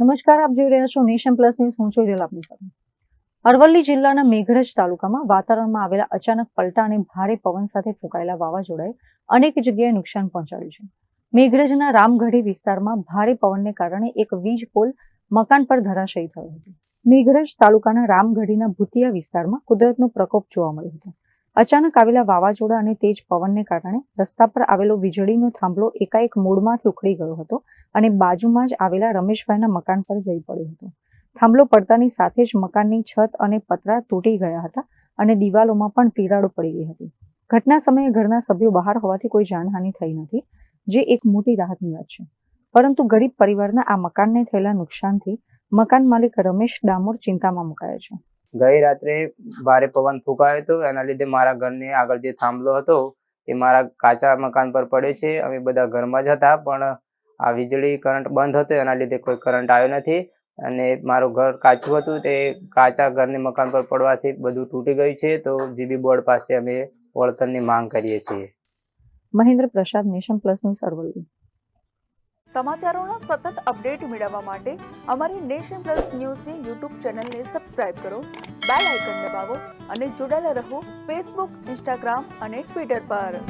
નમસ્કાર, આપ જોઈ રહ્યા છો નેશન પ્લસ ન્યૂઝ. હું છું હિરલ આપની સાથે. અરવલ્લી જિલ્લાના મેઘરજ તાલુકામાં વાતાવરણમાં આવેલા અચાનક પલટા અને ભારે પવન સાથે ફૂંકાયેલા વાવાઝોડાએ અનેક જગ્યાએ નુકસાન પહોંચાડ્યું છે. મેઘરજના રામગઢી વિસ્તારમાં ભારે પવનને કારણે એક વીજ પોલ મકાન પર ધરાશયી થયો હતો. મેઘરજ તાલુકાના રામગઢીના ભૂતિયા વિસ્તારમાં કુદરતનો પ્રકોપ જોવા મળ્યો હતો. અચાનક આવેલા વાવાઝોડા અને તેજ પવનને કારણે રસ્તા પર આવેલો વીજળીનો થાંભલો એકાએક મૂળમાંથી ઉખડી ગયો હતો અને બાજુમાં જ આવેલા રમેશભાઈના મકાન પર જઈ પડ્યો હતો. થાંભલો પડતાની સાથે જ મકાનની છત અને પતરા તૂટી ગયા હતા અને દિવાલોમાં પણ તિરાડો પડી ગઈ હતી. ઘટના સમયે ઘરના સભ્યો બહાર હોવાથી કોઈ જાનહાનિ થઈ નથી, જે એક મોટી રાહતની વાત છે. પરંતુ ગરીબ પરિવારના આ મકાનને થયેલા નુકસાનથી મકાન માલિક રમેશ ડામોર ચિંતામાં મુકાયા છે. ગઈ રાત્રે ભારે પવન ફૂંકાયો હતો, એના લીધે મારા ઘરની આગળ જે થાંભલો હતો એ મારા કાચા મકાન પર પડ્યો છે. અમે બધા ઘરમાં જ હતા, પણ આ વીજળી કરંટ બંધ હતો, એના લીધે કોઈ કરંટ આવ્યો નથી અને મારું ઘર કાચું હતું, તે કાચા ઘરની મકાન પર પડવાથી બધું તૂટી ગયું છે. તો જીબી બોર્ડ પાસે અમે વળતરની માંગ કરીએ છીએ. મહેન્દ્ર પ્રસાદ, નેશન પ્લસ ન્યૂઝ, અરવલ્લી. સમાચારોના સતત અપડેટ મેળવવા માટે અમારી નેશન પ્લસ ન્યૂઝની યુટ્યુબ ચેનલને સબસ્ક્રાઇબ કરો, બેલ આઇકન દબાવો અને જોડાયેલા રહો ફેસબુક, ઇન્સ્ટાગ્રામ અને ટ્વિટર પર.